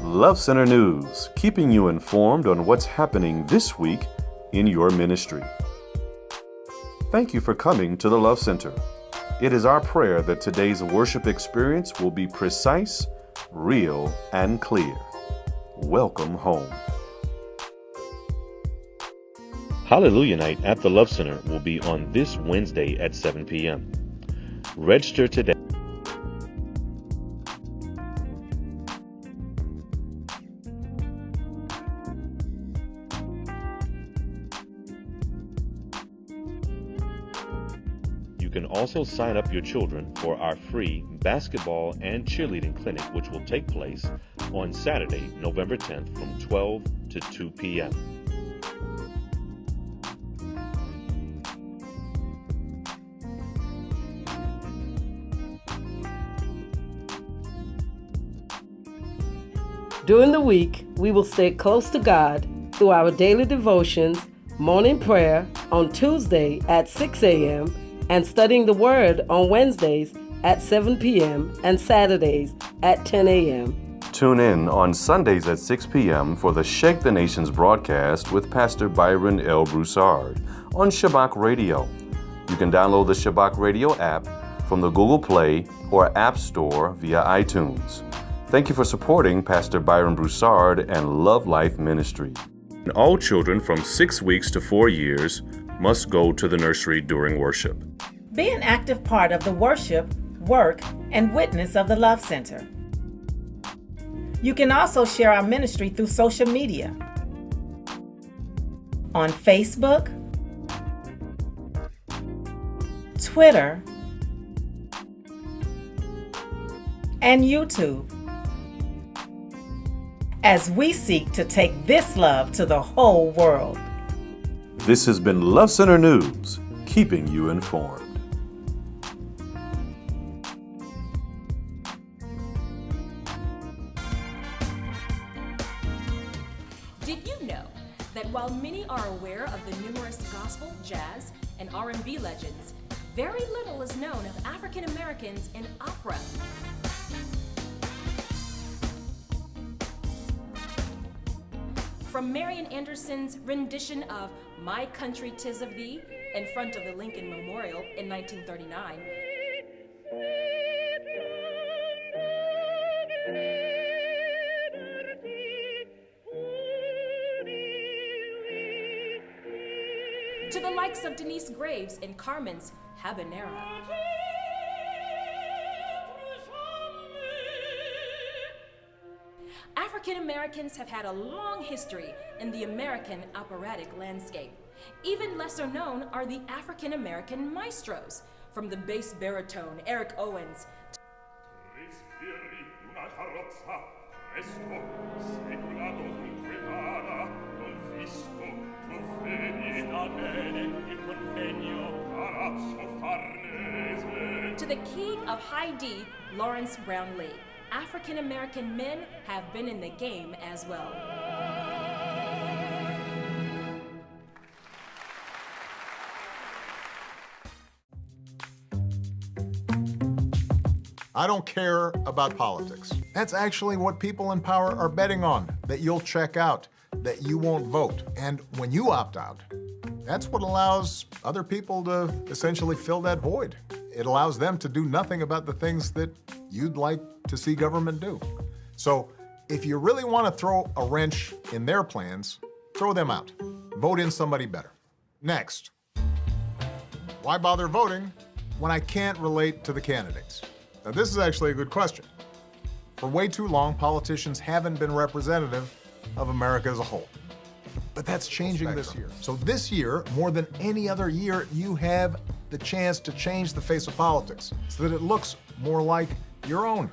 Love Center News, keeping you informed on what's happening this week in your ministry. Thank you for coming to the Love Center. It is our prayer that today's worship experience will be precise, real, and clear. Welcome home. Hallelujah Night at the Love Center will be on this Wednesday at 7 p.m. Register today. You can also sign up your children for our free basketball and cheerleading clinic, which will take place on Saturday, November 10th from 12 to 2 p.m. During the week, we will stay close to God through our daily devotions, morning prayer on Tuesday at 6 a.m., and studying the Word on Wednesdays at 7 p.m. and Saturdays at 10 a.m. Tune in on Sundays at 6 p.m. for the Shake the Nations broadcast with Pastor Byron L. Broussard on Shabbat Radio. You can download the Shabbat Radio app from the Google Play or App Store via iTunes. Thank you for supporting Pastor Byron Broussard and Love Life Ministry. All children from 6 weeks to 4 years must go to the nursery during worship. Be an active part of the worship, work, and witness of the Love Center. You can also share our ministry through social media. On Facebook, Twitter, and YouTube, as we seek to take this love to the whole world. This has been Love Center News, keeping you informed. Did you know that while many are aware of the numerous gospel, jazz, and R&B legends, very little is known of African Americans in opera? From Marian Anderson's rendition of My Country 'Tis of Thee in front of the Lincoln Memorial in 1939, to the likes of Denise Graves in Carmen's Habanera. African Americans have had a long history in the American operatic landscape. Even lesser known are the African American maestros, from the bass baritone Eric Owens to the king of high D, Lawrence Brownlee. African American men have been in the game as well. I don't care about politics. That's actually what people in power are betting on, that you'll check out, that you won't vote. And when you opt out, that's what allows other people to essentially fill that void. It allows them to do nothing about the things that you'd like to see government do. So if you really want to throw a wrench in their plans, throw them out. Vote in somebody better. Next, why bother voting when I can't relate to the candidates? Now, this is actually a good question. For way too long, politicians haven't been representative of America as a whole. But that's changing this year. So this year, more than any other year, you have the chance to change the face of politics so that it looks more like your own.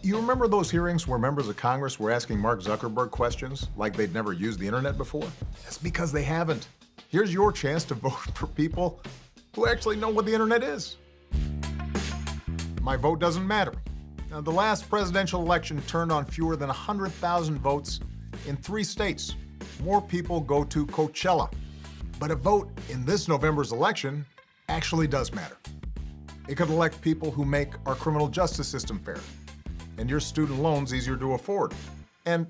You remember those hearings where members of Congress were asking Mark Zuckerberg questions like they'd never used the internet before? That's because they haven't. Here's your chance to vote for people who actually know what the internet is. My vote doesn't matter. Now, the last presidential election turned on fewer than 100,000 votes in 3 states. More people go to Coachella. But a vote in this November's election actually does matter. It could elect people who make our criminal justice system fair, and your student loans easier to afford. And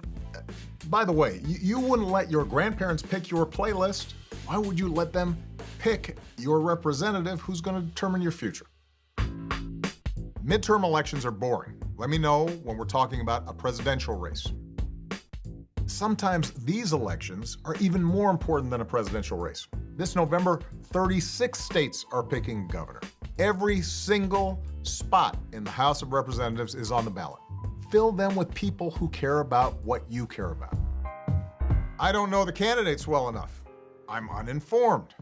by the way, you wouldn't let your grandparents pick your playlist. Why would you let them pick your representative who's going to determine your future? Midterm elections are boring. Let me know when we're talking about a presidential race. Sometimes these elections are even more important than a presidential race. This November, 36 states are picking governor. Every single spot in the House of Representatives is on the ballot. Fill them with people who care about what you care about. I don't know the candidates well enough. I'm uninformed.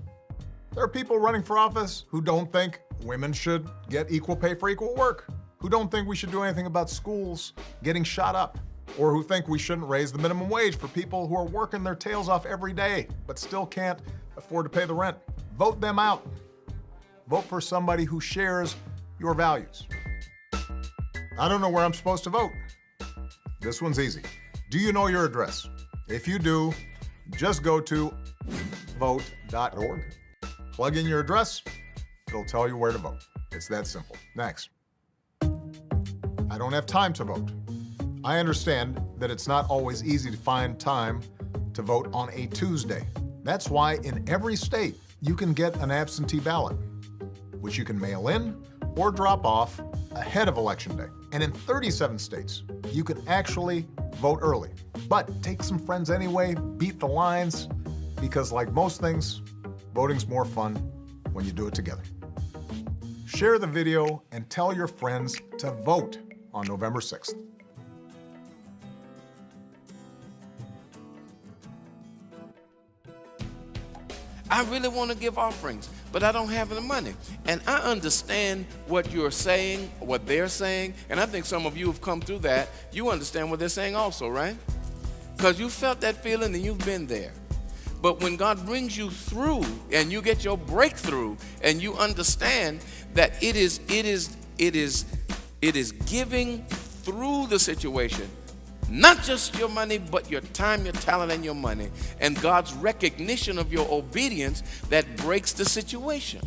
There are people running for office who don't think women should get equal pay for equal work, who don't think we should do anything about schools getting shot up, or who think we shouldn't raise the minimum wage for people who are working their tails off every day but still can't afford to pay the rent. Vote them out. Vote for somebody who shares your values. I don't know where I'm supposed to vote. This one's easy. Do you know your address? If you do, just go to vote.org, plug in your address, it'll tell you where to vote. It's that simple. Next. I don't have time to vote. I understand that it's not always easy to find time to vote on a Tuesday. That's why in every state, you can get an absentee ballot, which you can mail in or drop off ahead of Election Day. And in 37 states, you can actually vote early. But take some friends anyway, beat the lines, because like most things, voting's more fun when you do it together. Share the video and tell your friends to vote on November 6th. I really want to give offerings, but I don't have the money. And I understand what you're saying, what they're saying, and I think some of you have come through that. You understand what they're saying also, right? Because you felt that feeling and you've been there. But when God brings you through and you get your breakthrough and you understand that it is giving through the situation, not just your money, but your time, your talent, and your money, and God's recognition of your obedience that breaks the situation.